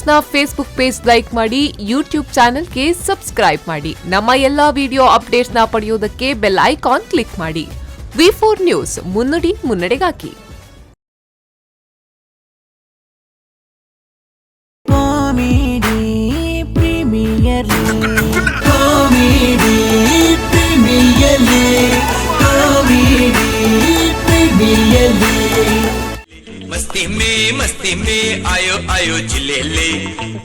ನ್ಯೂಸ್ನ Facebook page like ಮಾಡಿ, YouTube ಚಾನೆಲ್ಗೆ subscribe ಮಾಡಿ. ನಮ್ಮ ಎಲ್ಲಾ ವಿಡಿಯೋ ಅಪ್ಡೇಟ್ಸ್ನ ಪಡೆಯೋದಕ್ಕೆ ಬೆಲ್ ಐಕಾನ್ ಕ್ಲಿಕ್ ಮಾಡಿ. V4 ನ್ಯೂಸ್, ಮುನ್ನುಡಿ ಮುನ್ನಡೆಗಾಗಿ. मस्ती में आयो आयो जिले ले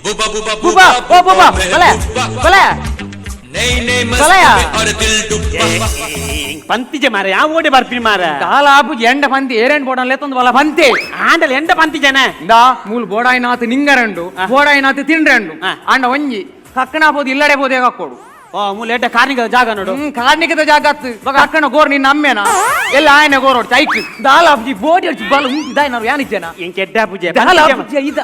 बुबा बुबा बुबा ओ बुबा भले भले नहीं नहीं मस्ती में और दिल डुबा पंतिजे मारे आ ओडे ಬರ್ತೀನಿ ಮಾರೆ ದಾಲಾಪು ಎಂಡ ಪಂತಿ ಏರೆಂಡ್ ಬೋಡನ್ ಲೆತ್ತೊಂದು ಬಲ ಪಂತಿ ಆಂಡಲ್ ಎಂಡ ಪಂತಿಜನೆ ದಾ ಮೂಲ ಬೋಡಾಯಿನಾತ್ ನಿಂಗರಂಡು ಬೋಡಾಯಿನಾತ್ ತಿಂಡ್ರಂಡು ಅಂಡ ಒಂಜಿ ಕಕ್ಕನ ಬೋದು ಇಲ್ಲಡೆ ಬೋದೇ ಹಾಕೋಡು ಓ ಮೂಲ ಎಡ್ಡ ಕಾರ್ನಿಕ ಜಾಗ ನೋಡು ಕಾರ್ನಿಕದ ಜಾಗ ಅತ್ತು ಕಕ್ಕನ ಗೋರ್ ನಿನ್ನ ಅಮ್ಮೆನ ಎಲ್ಲ ಆಯನ ಗೋರೋಡ್ ಚೈಕ್ ದಾಲಾಪುಜಿ ಬೋಡಿ ಅಡ್ಚಿ ಬಲ ಉಂಟು ದಾಯ ನಾವು ಯಾನಿಜ್ಜನ ಎಂಕೆಡ್ಡ ಪೂಜೆ ದಾಲಾಪುಜಿ ಇದ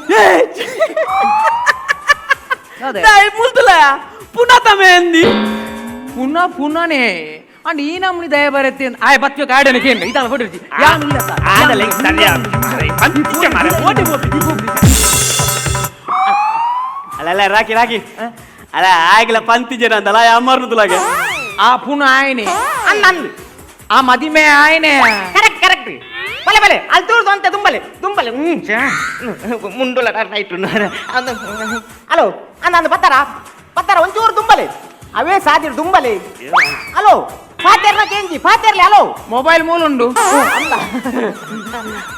ದೈ ಮುಲ್ತಲ ಪುನಃ ತಮೆಂದಿ ಪುನಃನೇ ಅಂಡ್ ಈ ನಮ್ನಿ ದಯ ಬರುತ್ತೆ ಆಯ ಬತ್ವೆ ಗಾರ್ಡನ್ ಕೇಂದ್ರ ಇದಲ್ಲ ಹೊಡಿರ್ತಿ ಯಾನು ಇಲ್ಲ ಸರ್ ಆಡಲೆ ಸರಿಯಾ ಪಂತಿಜೆ ಮಾರೆ ಓಡಿ ಅಲ್ಲ ರಾಕಿ ರಾಕಿ ಅಲ್ಲ ಆಗ್ಲ ಪಂತಿಜೆ ನಂದಲ್ಲ ಅಮರ್ನದುಲಾಗೆ ಆ ಪುನಃ ಆಯ್ನೆ ಅನ್ನಂದು ಆ ಮದಿಮೆ ಆಯ್ನೆ ಕರೆಕ್ಟ್ ಕರೆಕ್ಟ್ ಬಲೆ ಬಲೆ ಅಲ್ಲಿ ತೂರ್ದು ಅಂತ ದುಂಬಲೆ ದುಂಬಲೆ ಮುಂಡುಲ ರೈಟ್ ಹಲೋ ಅನ್ನಂದು ಬತ್ತಾರ ಬತ್ತಾರ ಒಂಚೂರು ದುಂಬಲೆ ಅವೇ ಸಾದಿರು ದುಂಬಲೆ ಹಲೋ ಫಾತೆರ್ನ ಕೇಂಜಿ ಫಾತೆರ್ಲಿ ಹಲೋ ಮೊಬೈಲ್ ಮೂಲುಂಡು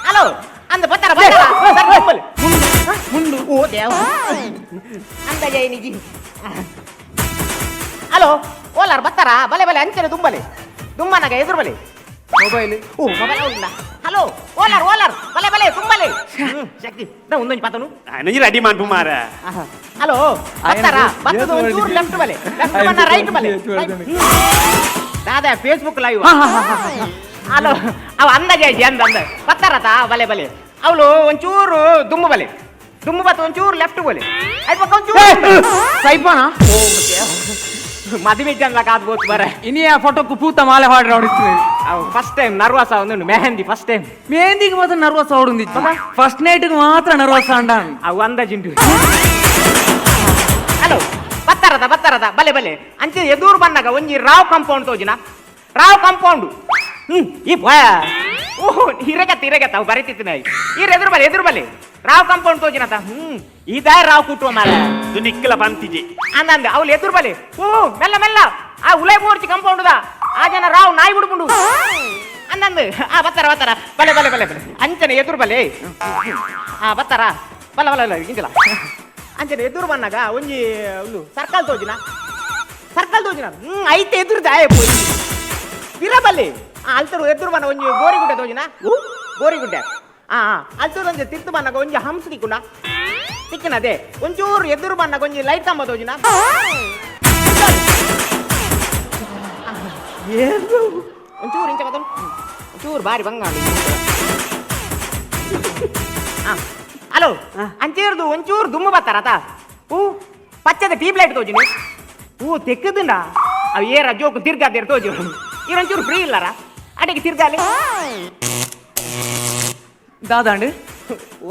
ಹಲೋ ಅಂದ ಬತ್ತಾರ ಬತ್ತಾರ ದುಂಬಲೆ ಮುಂಡು ಓ ದೇವ ಅಂದ ಜೈನಿಜಿ ಹಲೋ ಓಲಾರ್ ಬತ್ತಾರ ಬಲೆ ಬಲೆ ಅಂಚನೆ ದುಂಬಲೆ ದುಮ್ಮನಗ ಎದುರು ಬಲೆ ಮೊಬೈಲ್ ಓ ಮೊಬೈಲ್ ಇಲ್ಲ ಹಲೋ ಓಲಾರ್ ಓಲಾರ್ ಬಲೆ ಬಲೆ ತುಂಬಲೆ ಶಕ್ತಿ ನಾ ಒಂದೊಂದು ಪಾತನು ನನಗೆ ರೆಡಿ ಮಾಡ್ಬು ಮಾರ ಹಲೋ ಬತ್ತಾರ ಬತ್ತದು ಒಂಚೂರು ಲೆಫ್ಟ್ ಬಲೆ ಲೆಫ್ಟ್ ಬನ್ನ ರೈಟ್ ಬಲೆ ದಾದಾ ಫೇಸ್ಬುಕ್ ಲೈವ್ ಹಲೋ ಅವ ಅಂದಾಜೆ ಅಂದ ಅಂದ ಬತ್ತಾರತ ಬಲೆ ಬಲೆ ಅವಳು ಒಂಚೂರು ದುಮ್ಮು ಬಲೆ ದುಮ್ಮು ಬತ್ತ ಒಂಚೂರು ಲೆಫ್ಟ್ ಬಲೆ ಆಯ್ತು ಪಕ್ಕ ಒಂಚೂರು ಸೈಪಾನ ಮದುವೆ ಜನ ಕಾದ್ಬೋದು ಬರ ಇನಿಯ ಫೋಟೋಕ್ಕೂ ಪೂತ ಮಾಲೆ ಹಾಡ್ರ ಹೊಡಿಸ್ತೀವಿ ಫಸ್ಟ್ ಟೈಮ್ ನರ್ವಸ್ ಒಂದು ಮೆಹಂದಿ ಫಸ್ಟ್ ಟೈಮ್ ಮೆಹಂದಿಗೆ ಮಾತ್ರ ನರ್ವಸ್ ಹೊಡಿದ್ದು ಫಸ್ಟ್ ನೈಟ್ಗೆ ಮಾತ್ರ ನರ್ವಸ್ ಅಂಡ ಅವು ಅಂದಾಜಿಂಟು ಹಲೋ ಬತ್ತಾರದ ಬಲೆ ಬಲೆ ಅಂಚೆ ಎದುರು ಬಂದಾಗ ಒಂಜಿ ರಾವ್ ಕಾಂಪೌಂಡ್ ತೋಜಿನ ರಾವ್ ಕಾಂಪೌಂಡ್ ಈ ಭಯ ಓಹ್ ಹಿರಗತ್ತ ಅವು ಬರೀತಿತ್ತು ಈ ಎದುರು ಬಲೆ ರಾವ್ ಕಾಂಪೌಂಡ್ ತೋಜಿನತ ಇದ ರಾವ್ ಕುಟ್ಟುವ ಮಾರ ಇದು ನಿಕ್ಕಲ ಬಂತಿಜಿ ಅಂದ ಅವ್ಳು ಎದುರು ಬಲೆ ಓ ಮೆಲ್ಲ ಮೆಲ್ಲ ಆ ಉಲೈ ಮೋರ್ಚಿ ಕಾಂಪೌಂಡ್ ಆ ಜನ ರಾವ್ ನಾಯಿ ಬಿಡ್ಬುಂಡು ಅಂದಂದು ಆ ಬತ್ತಾರ ಬಲೆ ಬಲೆ ಬಲೆ ಬಲೆ ಅಂಚನೆ ಎದುರು ಬಲೆ ಆ ಬತ್ತಾರ ಬಲ ಬಲ ಇಂಚಲ ಅಂಚನೆ ಎದುರು ಬನ್ನಾಗ ಒಂಜಿ ಒಂದು ಸರ್ಕಲ್ ತೋಜಿನ ಐತೆ ಎದುರು ದಾಯ ಪೋಯಿ ಬಿರಬಲ್ಲಿ ಅಲ್ತರು ಎದುರು ಬನ್ನ ಒಂಜಿ ಗೋರಿಗುಡ್ಡೆ ತೋಜಿನ ಗೋರಿಗುಡ್ಡೆ ಅಲ್ತರು ಒಂಜಿ ತಿರ್ತು ಬನ್ನಾಗ ಒಂಜಿ ಹಂಸ ತಿಕ್ಕುಂಡ ತಿಕ್ಕಿನದೆ ಒಂಚೂರು ಎದುರು ಬನ್ನಾಗ ಒಂಜಿ ಲೈಟ್ ಕಂಬ ತೋಜಿನ ಒಂಚೂರು ಇಂಚ ಬತ್ತ ಒಂಚೂರು ಬಾರಿ ಬಂಗಾಳಿ ಹಲೋ ಅಂಚೇರ್ದು ಒಂಚೂರು ದುಮ್ಮು ಬತ್ತಾರತ ಪಚ್ಚದ ಟ್ಯೂಬ್ ಲೈಟ್ ತೋಜಿನಿ ತೆಕ್ಕದಿಂದ ಅವು ಏರ ಜೋಕು ತಿರ್ಗಾದೇರು ತೋಜಿ ಇವ್ರೊಂಚೂರು ಫ್ರೀ ಇಲ್ಲಾರ ಅಡಿಗೆ ತಿರ್ಗಾಲಿ ದಾದಾಂಡು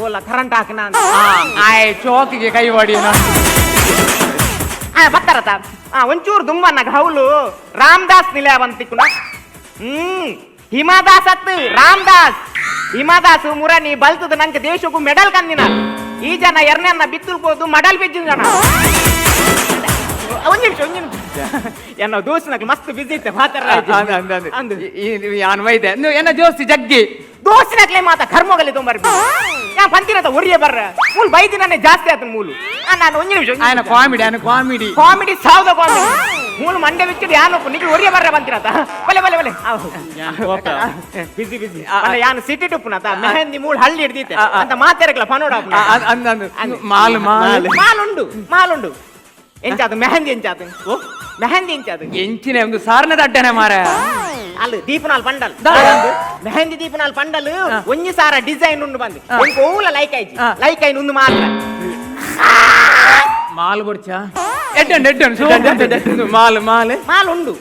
ಓಲ ಕರೆಂಟ್ ಹಾಕನ ಆಯ್ ಚೋಕಿಗೆ ಕೈ ಹೊಡಿ ಬತ್ತಾರತ ಒಂಚೂರು ದುಮ್ಮನ್ನಾಗ ಹೌಲು ರಾಮದಾಸ್ ನಿಲಯ ಬಂತಿಕ್ಕುನ ಹಿಮಾದಾಸ್ ಅತ್ತು ರಾಮದಾಸ್ ಹಿಮಾದಾಸ್ ಮುರನಿ ಬಲ್ತದ ನಂಗೆ ದೇಶಕ್ಕೂ ಮೆಡಲ್ ಕಂದಿನ ಈ ಜನ ಎರಡನೇ ಬಿತ್ತುಲ್ಬೋದು ಮೆಡಲ್ ಬಿದ್ದಿನ ಜನ ಒಂದು ನಿಮಿಷ ಎನ್ನ ದೋಸ್ತಿನಾಗ ಮಸ್ತ್ ಬಿಸಿ ಇತ್ತೆ ಅನ್ವೈತೆ ಎನ್ನ ದೋಸ್ತಿ ಜಗ್ಗಿ ದೋಸ್ತಿನಾಗ್ಲೇ ಮಾತಾ ಕರ್ಮೋಗಲ್ಲಿ ತೊಂಬರ್ ಯಾ ಪಂತಿನತ ಒರಿಯೇ ಬರ್ರ ಮೂಲ್ ಬೈದಿನೇ ಜಾಸ್ತಿ ಆತನ ಮೂಲು ನಾನು ಒಂದು ನಿಮಿಷ ಕಾಮಿಡಿ ಸಾವ್ದ ಕಾಮಿಡಿ ಮೂಲು ಮಂಡೆ ಬಿಚ್ಚಿದ ಯಾನು ನಿಮಗೆ ಒರಿಯೇ ಬರ್ರ ಬಂತಿರತ ಬಲೆ ಬಲೆ ಬಲೆ ಬಿಸಿ ಯಾನು ಸಿಟಿ ಟುಪ್ಪುನತ ಮೆಹಂದಿ ಮೂಳು ಹಳ್ಳಿ ಹಿಡ್ದಿತ್ತೆ ಅಂತ ಮಾತಾಡಕ್ಲ ಪನೋಡ ಮಾಲುಂಡು ಎಂಚಾದು ಮೆಹಂದಿ ಎಂಚಾದು ಮೆಹಂದಿ ಎಂಚಾದು ಎಂಚಿನ ಒಂದು ಸಾರನದ ಅಡ್ಡನೆ ಮಾರ ಅಲ್ಲಿ ದೀಪನಾಲ್ ಪಂಡಲ್ ಮೆಹಂದಿ ದೀಪನಾಲ್ ಪಂಡಲ್ ಒಂಜಿ ಸಾರ ಡಿಸೈನ್ ಉಂಡು ಬಂದು ಓಲ ಲೈಕ್ ಐನ್ ಒಂದು ಮಾತ್ರ ಮಾಲ್ ಬಡ್ಚ ಮಾಲ್ ಉಂಡು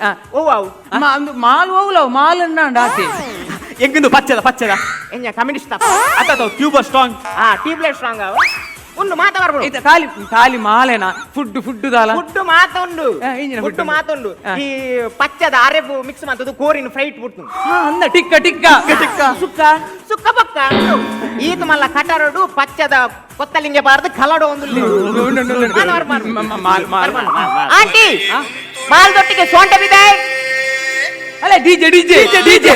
ಮಾಲ್ ಹೋಗ್ಲವ್ ಮಾಲ್ ಆಸೆ ಎಂಗಿಂದು ಪಚ್ಚದ ಎಂಜ ಕಮ್ಯುನಿಸ್ಟ್ ಅತ್ತ ಟ್ಯೂಬರ್ ಸ್ಟ್ರಾಂಗ್ ಟ್ಯೂಬ್ಲೈಟ್ ಸ್ಟ್ರಾಂಗ್ ಉಂಡು ಮಾತ ಬರ್ಬೋದು ಐತ ಖಾಲಿ ಖಾಲಿ ಮಾಲೆನಾ ಫುಡ್ ದಾಲ ಫುಡ್ ಮಾತ ಉಂಡು ಇಂಜಿನ ಫುಡ್ food ಮಾತ ಉಂಡು ಈ ಪಚ್ಚದ ಅರೆಬು ಮಿಕ್ಸ್ ಮಾಡ್ತದ್ದು ಕೋರಿನ ಫ್ರೈಟ್ ಬಿಡ್ತು ಅಂದ ಟಿಕ್ಕ ಸುಕ್ಕ ಸುಕ್ಕ ಪಕ್ಕ ಈತ ಮಲ್ಲ ಕಟರಡು ಪಚ್ಚದ ಕೊತ್ತಲಿಂಗೆ ಬಾರ್ದು ಕಲಡು ಒಂದು ಆಂಟಿ ಮಾಲ್ದೊಟ್ಟಿಗೆ ಸೊಂಟ ಬಿದ್ದಾಯ್ ಅಲ್ಲ ಡಿಜೆ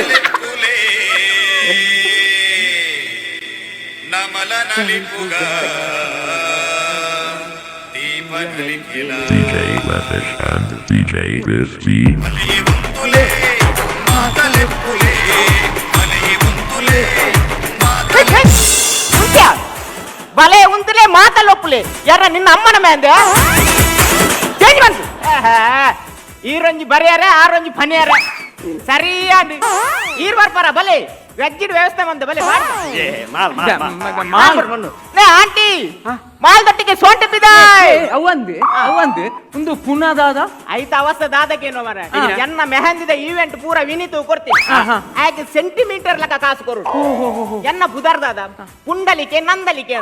ನಮಲ ನಲಿಪುಗ ದೀಪ ನಲಿಕಿಲ DJ Lavish and DJ Crispy. ಮಲೆಯುಂತುಲೆ ಮಾತಲೆಪ್ಪುಲೆ ಮಲೆಯುಂತುಲೆ ಬಲೆ ಉಂತಲೇ ಮಾತಲ್ಲೊಪ್ಪುಲೆ ಯಾರ ನಿನ್ನ ಅಮ್ಮನ ಮೇಂದೆ ಚೇಂಜ್ ಬಂತು ಈರೊಂಜಿ ಬರೆಯಾರೆ ಆರೊಂಜಿ ಫನಿಯಾರೆ ಸರಿಯಾಗಿ ಈರ್ ಬರ್ಪಾರ ಬಲೆ ವೆಜ್ಜಿನ ವ್ಯವಸ್ಥೆ ಬಂದ ಬಲೆ ಆಂಟಿ ಮಾಲ್ದೊಟ್ಟಿಗೆ ಸೊಂಟ ಬಿದ್ದಾಯ್ ಅವಂದು ಒಂದು ಪುನದಾದ ಐತ ಅವಸ್ಥೆ ದಾದಕೇನೋ ಮರ ಎನ್ನ ಮೆಹಂದಿದ ಈವೆಂಟ್ ಪೂರ ವಿನಿತು ಕೊಡ್ತೀನಿ ಆಯ್ಕೆ ಸೆಂಟಿಮೀಟರ್ ಲೆಕ್ಕ ಕಾಸು ಕೊರು ಎನ್ನ ಬುದರ್ದಾದ ಪುಂಡಲಿಕೆ ನಂದಲಿಕೆ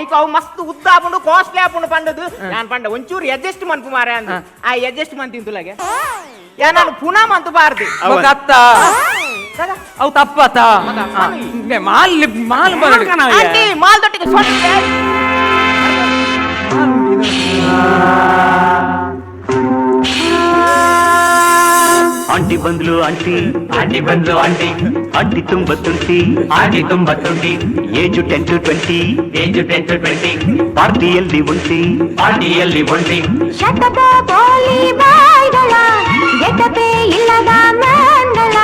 ಐಕ ಅವು ಮಸ್ತ್ ಉದ್ದ ಆಪುಂಡು ಕಾಸ್ಟ್ಲಿ ಆಪುಂಡು ಪಂಡದು ನಾನು ಪಂಡ ಒಂಚೂರು ಅಡ್ಜಸ್ಟ್ ಮನ್ಪು ಮಾರ ಅಂತ ಆ ಅಡ್ಜಸ್ಟ್ ಮನ್ ತಿಂತುಲಗೆ ನಾನು ಪುನಃ ಮಂತು ಬಾರ್ದು ಅತ್ತ ಅವು ತಪ್ಪತ್ತ ಮಾಲ್ ಬರಡು ಆಂಟಿ ಮಾಲ್ದೊಟ್ಟಿಗೆ ಸೊಂಟ ಬಿದ್ದಾಯ್. ಆಂಟಿ ಬಂದ್ಲು ಆಂಟಿ ತುಂಬ ತುಂಟಿ ಏಜು 10 to 20 ಪಾರ್ಟಿಯಲ್ಲಿ ಒಂಟಿ ಶತಕ ಬೋಲಿ ಬಾಯ್ಗಳ ಗೆಟಪೆ ಇಲ್ಲದ ಮಂಗಳ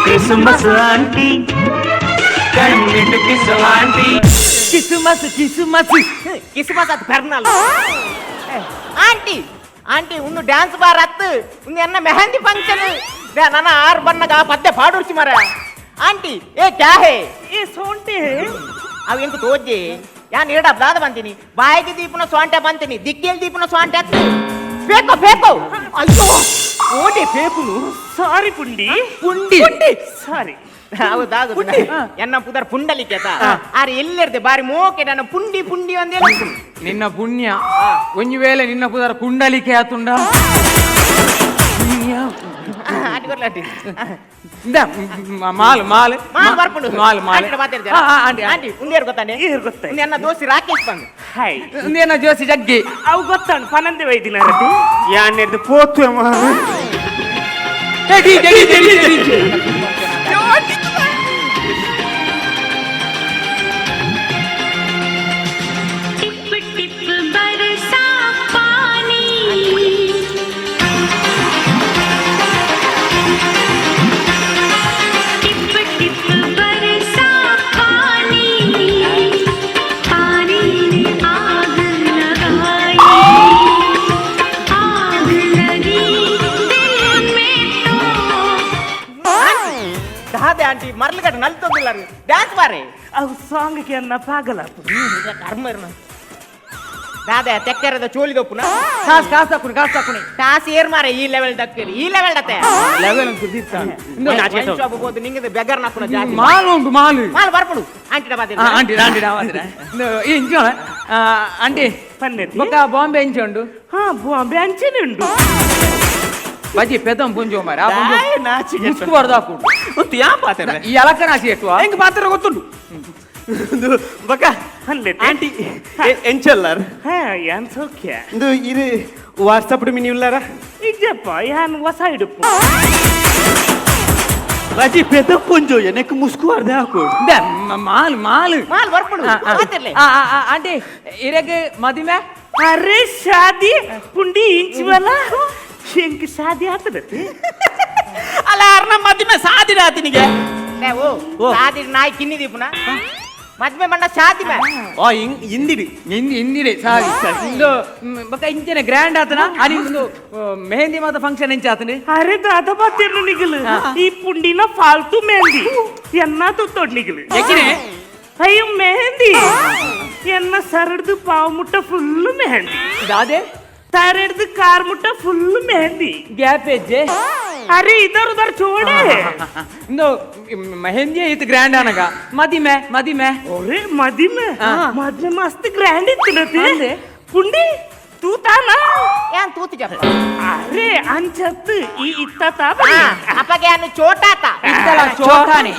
ಕ್ರಿಸ್ಮಸ್ ಆಂಟಿ ಕಣ್ಣಿಟ್ಟು ಕಿಸು ಆಂಟಿ ಕಿಸ್ಮಸ್ ಅದು ಪೆರ್ನಲ್ ಆಂಟಿ ಒಂದು ಡ್ಯಾನ್ಸ್ ಬಾರ್ ಹತ್ತು ಒಂದು ಎನ್ನ ಮೆಹಂದಿ ಫಂಕ್ಷನ್ ನನ್ನ 6 ಬಣ್ಣಗ ಪದ್ಯ ಪಾಡುರ್ಚಿ ಮರ ಆಂಟಿ ಏ ಕ್ಯಾ ಹೇ ಏ ಸೊಂಟೆ ಅವು ಎಂತ ತೋಜಿ ಯಾನ್ ದಾದ ಬಂತೀನಿ ಬಾಯಿಗೆ ದೀಪನ ಸೊಂಟೆ ಬಂತೀನಿ ದಿಕ್ಕೇಲ್ ದೀಪನ ಸೊಂಟೆ ಹತ್ತು ಫೇಕೋ ಅಯ್ಯೋ ಓಡಿ ಫೇಕುನು ಸಾರಿ ಪುಂಡಿ ಸಾರಿ ಹೌದಾಗು ಎನ್ನ ಪುದರ್ ಪುಂಡಲಿಕೆ ಆರೆ ಎಲ್ಲಿರ್ದೆ ಬಾರಿ ಮೋಕೆ ನನ್ನ ಪುಂಡಿ ಒಂದೇ ನಿನ್ನ ಪುಣ್ಯ ಒಂಜಿ ವೇಳೆ ನಿನ್ನ ಪುದರ ಪುಂಡಲಿಕೆ ಆತುಂಡ ಎನ್ನ ದೋಸ್ತಿ ರಾಕೇಶ್ ಬಂದು ಎನ್ನ ಜೋಸಿ ಜಗ್ಗಿ ಅವು ಗೊತ್ತಾಣ ಪನಂದೆ ವೈದಿನ ಯಾನ್ನೆದ್ದು ಪೋತು टिप टिप बरसा पानी टिप टिप बरसा पानी पानी ने आग लगाई आग लगी दिल में तो ದಾದೆ ಆಂಟಿ ಮರ್ಲಿಗಟ್ಟ ನಲ್ಲಿ ತೊಂದಿಲ್ಲ ಡ್ಯಾನ್ಸ್ ಬಾರೆ ಅವು ಸಾಂಗ್ಗೆ ಅನ್ನ ಪಾಗಲ ಕರ್ಮ ಇರ್ನ ದಾದೆ ತೆಕ್ಕರದ ಚೋಲಿದೊಪ್ಪುನ ಕಾಸಾಕುಣಿ ಟಾಸ್ ಏರ್ ಮಾರೆ ಈ ಲೆವೆಲ್ ದಕ್ಕರಿ ಈ ಲೆವೆಲ್ ದತ್ತೆ ಬೋದು ನಿಂಗೆ ಬೆಗರ್ ನಪ್ಪುನ ಜಾತಿ ಮಾಲು ಮಾಲ್ ಬರ್ಪಡು ಆಂಟಿ ಬಾದೆ ಆಂಟಿ ಪನ್ನೆತಿ ಬೊಕ್ಕ ಬಾಂಬೆ ಎಂಚ ಉಂಡು ಹಾ ಬಾಂಬೆ ಅಂಚನೆ ಉಂಡು ಬಜಿ ಪೆದಂ ಪುಂಜೋ ಮಾರ ನಾಚಿಗೆ ಮುಸ್ಕು ಬರ್ದಾಕು ಯಾ ಪಾತ್ರ ಈ ಅಲಕ ನಾಚಿ ಎಟ್ಟುವ ಹೆಂಗ್ ಪಾತ್ರ ಗೊತ್ತುಂಡು ಬಕ ಆಂಟಿ ಎಂಚಲ್ಲರ್ ಹಾ ಯಾನ್ ಸೌಖ್ಯ ಇದು ವಾಟ್ಸಪ್ ಮಿನಿ ಉಳ್ಳಾರ ಇಜ್ಜಪ್ಪ ಯಾನ್ ಹೊಸ ಇಡುಪ್ಪು ಬಜಿ ಪೆದ ಪುಂಜೋ ಎನಕ್ಕೆ ಮುಸ್ಕು ಅರ್ಧ ಹಾಕು ಮಾಲ್ ಮಾಲ್ ಬರ್ಪಡು ಮಾತಿರ್ಲಿ ಆಂಟಿ ಇರಗೆ ಮದಿಮೆ ಅರೆ ಶಾದಿ ಪುಂಡಿ ಇಂಚ್ ಬಲ ಹೆಂಗ್ ಶಾದಿ ಆಗ್ತದೆ ಅಲ್ಲ ಅರ್ನ ಮದಿಮೆ ಸಾದಿರ ಆತನಿಗೆ ಓ ಸಾದಿ ನಾಯಿ ಕಿನ್ನಿ ದೀಪುನ ಮದ್ಮೆ ಮಂಡ ಶಾದಿ ಮೇ ಓ ಇಂದಿರಿ ಇಂದಿರಿ ಸಾರಿ ಇಂದು ಬೊಕ್ಕ ಇಂಚನೆ ಗ್ರ್ಯಾಂಡ್ ಆತನ ಅಲ್ಲಿ ಒಂದು ಮೆಹಂದಿ ಮಾತ ಫಂಕ್ಷನ್ ಎಂಚ ಆತನೆ ಅರೆ ದಾದ ಬಾತಿರ್ನು ನಿಗಲು ಈ ಪುಂಡಿನ ಫಾಲ್ತು ಮೆಹಂದಿ ಎನ್ನ ತುತ್ತೋಡ್ ನಿಗಲು ಯಾಕಿನೆ ಅಯ್ಯೋ ಮೆಹಂದಿ ಎನ್ನ ಸರಡ್ದು ಪಾವು ಮುಟ್ಟ ಫುಲ್ ಮೆಹಂದಿ ದಾದೆ ತರಡ್ದು ಕಾರ್ ಮುಟ್ಟ ಫುಲ್ ಮೆಹಂದಿ ಗ್ಯಾಪ್ ಹೆಜ್ಜೆ अरे इधर उधर छोड़े इंदो मेहंदी इत ग्रैंड आनगा मदी में अरे मदी में मस्त ग्रैंड इतने पुंडी तू ताना ಏನ್ ತೂತು ಜಪ್ಪ अरे अंचत ಈ ಇತ್ತ ಅಪ್ಪಗೆ ಅನ್ನು ಚೋಟಾತ इतला चोटाने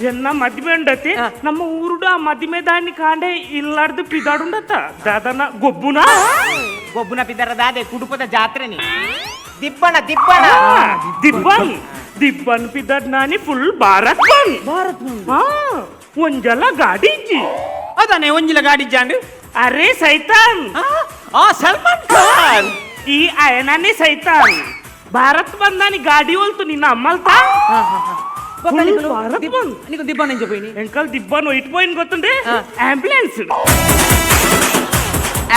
ಎನ್ನ ಮದ್ವೆ ಉಂಡತಿ ನಮ್ಮ ಊರುಡು ಆ ಮದ್ವೆ ದಾನಿ ಕಾಂಡೆ ಇಲ್ಲಾರ್ದು ಪಿದಾಡುಂಡತ ದಾದನ ಗೊಬ್ಬುನ ಗೊಬ್ಬುನ ಪಿದರ ದಾದೆ ಕುಡುಪದ ಜಾತ್ರೆನಿ ದಿಬ್ಬಣ ದಿಬ್ಬಣ ದಿಬ್ಬನ್ ಪಿದಡ್ ನಾನಿ ಫುಲ್ ಭಾರತ್ ಒಂಜಲ ಗಾಡಿ ಇಜ್ಜಿ ಅದಾನೆ ಒಂಜಿಲ ಗಾಡಿ ಜಾಂಡು ಅರೆ ಸೈತಾನ್ ಸಲ್ಮಾನ್ ಖಾನ್ ಈ ಅಯನಾನೇ ಸೈತಾನ್ ಭಾರತ್ ಬಂದಾನಿ ಗಾಡಿ ಹೋಲ್ತು ನಿನ್ನ ಅಮ್ಮಲ್ತಾ ಭಾರತ್ ಬಂದ್ నీకు దిబ్బ నుంచి పోయి ಎಂಕಲ್ ದಿಬ್ಬನ್ ಇಟ್పోయిన ಗೊತ್ತುಂಡೆ ಆಂಬ್ಯುಲೆನ್ಸ್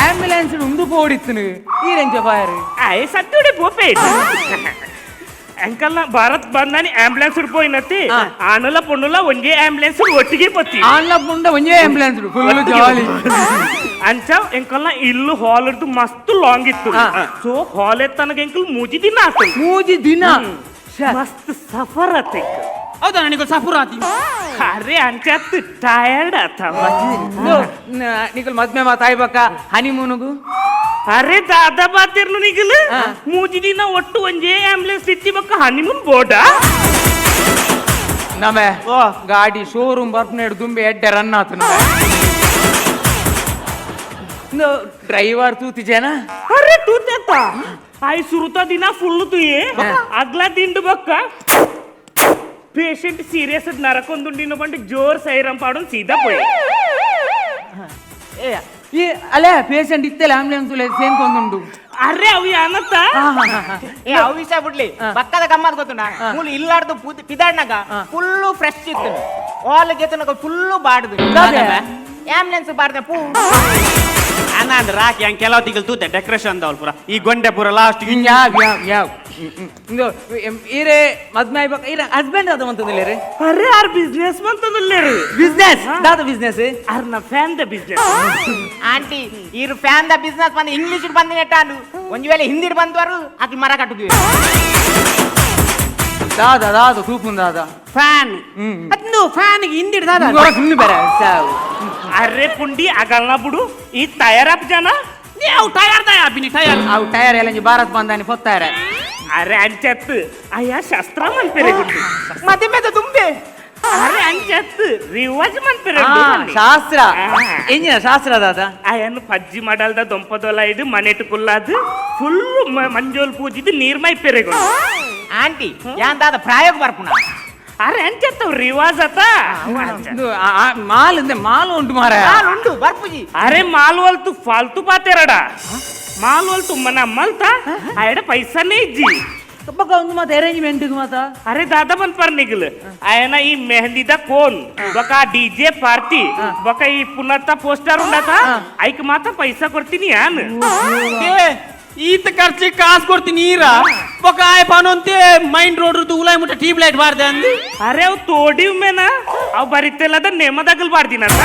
ಆಂಬ್ಯುಲೆನ್ಸ್ ಉಂದು ಪೋಡಿತ್ತು ಈ ರೇಂಜ್ ಬಾಯರು ಅಯ್ಯ ಸದ್ದುಡೆ ಪೋಪೆ ಎಂಕಲ್ ಭಾರತ್ ಬಂದಾನಿ ಆಂಬ್ಯುಲೆನ್ಸ್ పోయినತ್ತೆ ಆನಲ ಪೊಣ್ಣುಲ ಒಂದೇ ಆಂಬ್ಯುಲೆನ್ಸ್ ಒಟ್ಟಿಗೆ ಬತ್ತಿ ಆನ್ಲ ಮುಂಡ ಒಂದೇ ಆಂಬ್ಯುಲೆನ್ಸ್ ಫುಲ್ ಜಾಲಿ ಅಂಚ ಎಂಕಲ್ನ ಇಲ್ಲು ಹಾಲ್ ಇರ್ದು ಮಸ್ತ್ ಲಾಂಗ್ ಇತ್ತು ಸೊ ಹಾಲ್ ಎತ್ತನಗ ಎಂಕಲ್ ಮೂಜಿ ದಿನ ಆತು ಮೂಜಿ ದಿನ ಮಸ್ತ್ ಸಫರ್ ಆತ ಹೌದಾ ನನಗೆ ಸಫರ್ ಆತಿ ಅರೆ ಅಂಚತ್ ಟಯರ್ಡ್ ಆತ నీకు మధ్య మా తాయి పక్క హనీమూనుగు ಅರೆ ದಾದಾ ಬಾತಿರ್ನು ನಿಗಲು ಮೂಜಿ ದಿನ ಒಟ್ಟು ಒಂದೇ ಆಂಬ್ಯುಲೆನ್ಸ್ ಇತ್ತಿ ಬಕ್ಕ ಹನಿಮೂನ್ ಬೋರ್ಡಾ ನಮೆ ಗಾಡಿ ಶೋರೂಮ್ ಬರ್ಪನೇಡು ದುಂಬೆ ಎಡ್ಡೆ ರನ್ ಆತು ಡ್ರೈವರ್ ತೂತಿ ಜನ ಅರೆ ತೂತೆತ್ತ ಆಯ್ ಸುರುತ ದಿನ ಫುಲ್ ತುಯೆ ಅಗ್ಲ ದಿಂಡು ಬಕ್ಕ పేషెంట్ సీరియస్ నరకొందుండిన బండి జోర్ సైరం పాడు సీదా పోయి ಈ ಅಲ್ಲೇ ಪೇಷಂಟ್ ಇತ್ತಲ್ಲ ಆಂಬ್ಯುಲೆನ್ಸ್ ಸೇಮ್ ಕೊಂದುಂಡು ಅರೆ ಅವು ಏನತ್ತ ಅವು ವಿಷಯ ಬಿಡ್ಲಿ ಪಕ್ಕದ ಗಮ್ಮತ್ ಗೊತ್ತುಂಡ ಮೂಲ ಇಲ್ಲಾರ್ದು ಪಿದಾಡ್ನಾಗ ಫುಲ್ಲು ಫ್ರೆಶ್ ಇತ್ತು ಆಲ್ ಗೆತ್ತನಾಗ ಫುಲ್ಲು ಬಾಡ್ದು ಆಂಬ್ಯುಲೆನ್ಸ್ ಬಾರ್ದೆ ಪೂ ಅನ್ನ ರಾಕಿ ಹಂಗೆ ಕೆಲವು ತಿಂಗಳು ತೂತೆ ಡೆಕೋರೇಷನ್ ಅಂದವಲ್ ಪುರ ಈ ಗೊಂಡೆ ಪುರ ಲಾಸ್ಟ್ ಯಾವ ಈರೆ ಮದ್ಮೆ ಆಗ್ಬೇಕ ಈರೆ ಹಸ್ಬೆಂಡ್ ಅದ ಅಂತಂದಿಲ್ಲ ರೀ ಅರೆ ಆರ್ ಬಿಸ್ನೆಸ್ ಬಂತದಲ್ಲೇರಿ ಬಿಸ್ನೆಸ್ ದಾದ ಬಿಸ್ನೆಸ್ ಆರ್ ನ ಫ್ಯಾನ್ ದ ಬಿಸ್ನೆಸ್ ಆಂಟಿ ಇರು ಫ್ಯಾನ್ ದ ಬಿಸ್ನೆಸ್ ಬಂದು ಇಂಗ್ಲಿಷ್ ಬಂದು ನೆಟ್ಟಾನು ಒಂದು ವೇಳೆ ಹಿಂದಿ ಬಂದವರು ಅಕ್ಲಿ ಮರ ಕಟ್ಟುದ್ವಿ ದಾದ ತೂಪುನ್ ದಾದ ಫ್ಯಾನ್ ಅದ್ನು ಫ್ಯಾನ್ ಹಿಂದಿ ದಾದ ಸುಮ್ಮನೆ ಬೇರೆ ಅರೆ ಪುಂಡಿ ಆಗಲ್ಲ ಬಿಡು ಈ ತಯಾರಪ್ ಜನ ನೀವು ಟಯರ್ ಬಿನಿ ಟಯರ್ ಅವು ಟೈರ್ ಎಲ್ಲ ಭಾರತ್ ಬಂದಾನಿ ಹೊತ್ತಾರೆ ಅರೆ ಅಂಚತ್ ಅಯ್ಯ ಶಸ್ತ್ರ ಮನ್ಪೆರೆ ಗುಂಡು ಮದಿ ಮೇಲೆ ತುಂಬೆ ಅರೆ ಅಂಚತ್ ರಿವಾಜ್ ಮನ್ಪೆರೆ ಶಾಸ್ತ್ರ ಎಂಜಿನ ಶಾಸ್ತ್ರ ದಾದ ಅಯ್ಯನ್ನು ಪಜ್ಜಿ ಮಾಡಲ್ದ ದೊಂಪದೊಲ ಇದು ಮನೆಟು ಕುಲ್ಲಾದು ಫುಲ್ ಮಂಜೋಲ್ ಪೂಜಿದು ನೀರ್ಮೈ ಪೆರೆಗೊಂಡು ಆಂಟಿ ಯಾನ್ ದಾದ ಪ್ರಾಯೋಗ ಬರ್ಪುಣ ಅರೆ ಅಂಚತ್ ರಿವಾಜ್ ಅತ ಮಾಲ್ ಮಾಲ್ ಉಂಟು ಮಾರ ಉಂಟು ಬರ್ಪುಜಿ ಅರೆ ಮಾಲ್ ವಲ್ತು ಫಾಲ್ತು ಪಾತೆರಡ ಮಾಲ್ ವಲ್ತು ಮನ ಮಲ್ತ ಆಯಡ ಪೈಸಾನೇ ಇಜ್ಜಿ ಬಕ್ಕ ಒಂದು ಮಾತು ಅರೇಂಜ್ಮೆಂಟ್ ಮಾತಾ ಅರೆ ದಾದಾ ಬಂದ್ ಪರ್ ನಿಗಲ್ ಆಯನ ಈ ಮೆಹಂದಿದ ಕೋನ್ ಬಕ ಡಿಜೆ ಪಾರ್ಟಿ ಬಕ ಈ ಪುನತ್ತ ಪೋಸ್ಟರ್ ಉಂಡತ ಐಕ್ ಮಾತ ಪೈಸಾ ಕೊಡ್ತೀನಿ ಯಾನ್ ಈತ ಖರ್ಚಿ ಕಾಸು ಕೊಡ್ತೀನಿ ನೀರ ఒక ఆయన ಅಂತೆ ಮೈನ್ ರೋಡ್ ಉಲಾಯ್ ಮುಟ್ಟ ಟ್ಯೂಬ್ ಲೈಟ್ ಬಾರ್ದೆ ಅಂದು ಅರೆ ಅವ್ ತೋಡಿವ್ ಮೇನ ಅವ್ ಬರಿತೆಲ್ಲದ ನೇಮದಾಗಲ್ ಬಾರ್ದಿನಂತ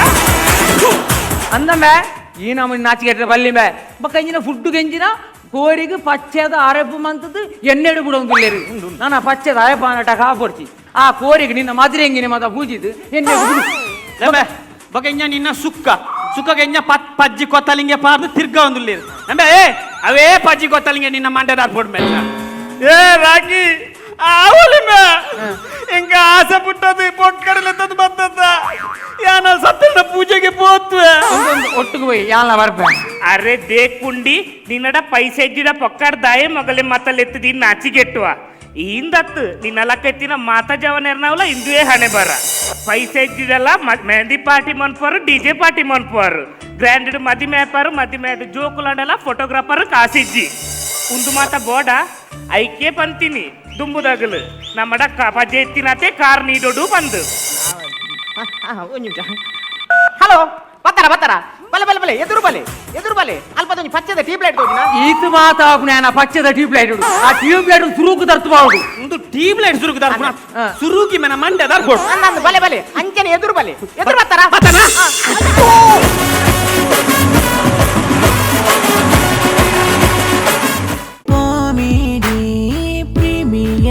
ಅಂದಮ್ಮೆ ಈ ನಮ್ಮ ನಾಚಿಕೆಟ್ಟ ಬಲ್ಲಿ ಮೇ ಬಕ್ಕ ಎಂಜಿನ ಫುಡ್ ಗೆಂಜಿನ ಕೋರಿಗೆ ಪಚ್ಚದ ಅರೆಪ್ಪು ಮಂತದ್ದು ಎಣ್ಣೆಡು ಕೂಡ ಒಂದು ಇಲ್ಲೇರಿ ನಾನು ಆ ಪಚ್ಚದ ಅರೆಪ್ಪ ನಟ ಕಾಪೊಡ್ಚಿ ಆ ಕೋರಿಗೆ ನಿನ್ನ ಮದುವೆ ಹೆಂಗಿನ ಮಾತ ಪೂಜಿದ್ದು ಎಣ್ಣೆ ಬಕ ಇಂಜ ನಿನ್ನ ಸುಕ್ಕಗೆ ಇಂಜ ಪಜ್ಜಿ ಕೊತ್ತಲಿಂಗೆ ಪಾರ್ದು ತಿರ್ಗ ಒಂದು ಇಲ್ಲೇರಿ ಅಂಬೆ ಅವೇ ಪಜ್ಜಿ ಕೊತ್ತಲಿಂಗೆ ನಿನ್ನ ಮಂಡ್ಯದಾರ್ ಪೋಡ್ ಮೇಲೆ ఏ రాకి ఆవులిమే ఇంకా ఆశ పుట్టది పొక్కడలెత్తది బద్దద యాన సత్యన పూజೆಗೆ పోತ್ವೆ ಒಟ್ಟಿಗೆ ಹೋಗಿ ಯಾಲ ಬರ್ಬೆ ಅರೆ ದೇಕ್ ಪುಂಡಿ ನಿನ್ನಡ ಪೈಸೆ ಇದ್ದಿದ ಪೊಕ್ಕಡ ದಾಯೆ ಮಗಲೆ ಮಾತಲೆತ್ತದಿ ನಾಚಿಗೆಟ್ಟುವ ಇಂದತ್ತು ನಿನ್ನ ಲಕ್ಕೆತ್ತಿನ ಮಾತ ಜವನೆರ್ನವಲ್ಲ ಇಂದುವೇ ಹಣೆ ಬರ ಪೈಸೆ ಇದ್ದಿದಲ್ಲ ಮೆಹಂದಿ ಪಾರ್ಟಿ ಮನ್ಪರು ಡಿಜೆ ಪಾರ್ಟಿ ಮನ್ಪರು ಗ್ರ್ಯಾಂಡ್ ಮದಿ ಮೇಪರು ಮದಿ ಮೇದ ಜೋಕುಲಾಂಡಲ್ಲ ಫೋಟೋಗ್ರಾಫರ್ ಕಾಸಿಜ್ಜಿ ಉಂದು ಮಾತ ಬೋಡ ಐಕೆ ಪಂತೀನಿ ದುಂಬುದಗಲು ನಮ್ಮಡ ಪಜ್ಜೆ ಎತ್ತಿನತೆ ಕಾರ್ ನೀಡೋಡು ಬಂದು ಹಲೋ ಬತ್ತಾರ ಬಲೆ ಎದುರು ಬಲೆ ಅಲ್ಪದೊಂದು ಪಚ್ಚದ ಟ್ಯೂಬ್ ಲೈಟ್ ತೋಜಿನ ಈತ ಮಾತಾಪುಣ ಆ ಪಚ್ಚದ ಟ್ಯೂಬ್ ಲೈಟ್ ಆ ಟ್ಯೂಬ್ ಲೈಟ್ ಸುರುಕು ತರ್ತು ಬಾವುದು ಒಂದು ಟ್ಯೂಬ್ ಲೈಟ್ ಸುರುಕು ದಾರ್ ಸುರುಕಿ ಮನ ಮಂಡ್ಯದಾರ್ ಕೊಡು ನನ್ನದು ಬಲೆ ಅಂಚನೆ ಎದುರು ಬತ್ತಾರ premier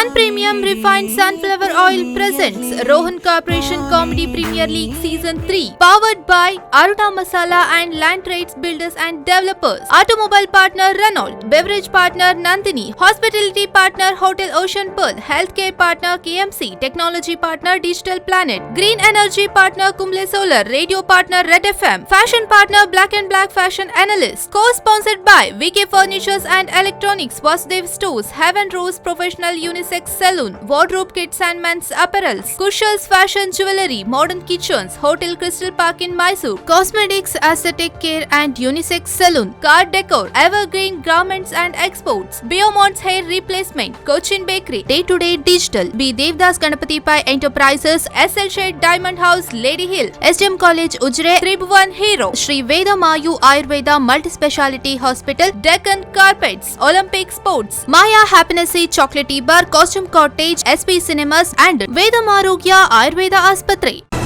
Sun Premium Refined Sunflower Oil presents Rohan Corporation Comedy Premier League Season 3, powered by Aruna Masala and Land Trades Builders and Developers. Automobile partner Renault, beverage partner Nandini, hospitality partner Hotel Ocean Pearl, healthcare partner KMC, technology partner Digital Planet, green energy partner Kumble Solar, radio partner Red FM, fashion partner Black and Black Fashion Analyst. Co-sponsored by VK Furnitures and Electronics, Vasudev Stores, Heaven Rose Professional Unisex Saloon, Wardrobe Kids and Men's Apparels, Kushals Fashion Jewelry, Modern Kitchens, Hotel Crystal Park in Mysore, Cosmetics Aesthetic Care and Unisex Saloon, Car Decor, Evergreen Garments and Exports, Biomont's Hair Replacement, Cochin Bakery, Day to Day Digital, B. Devdas Ganapati Pai Enterprises, SL Shade Diamond House, Lady Hill, SDM College Ujre, Tribhuvan Hero, Sri Veda Mayu Ayurveda Multi-Speciality Hospital, Deccan Carpets, Olympic Sports, Maya Happiness Chocolatey Bar, Costume Cottage, SP Cinemas and Vedamarogya Ayurveda Aspatri.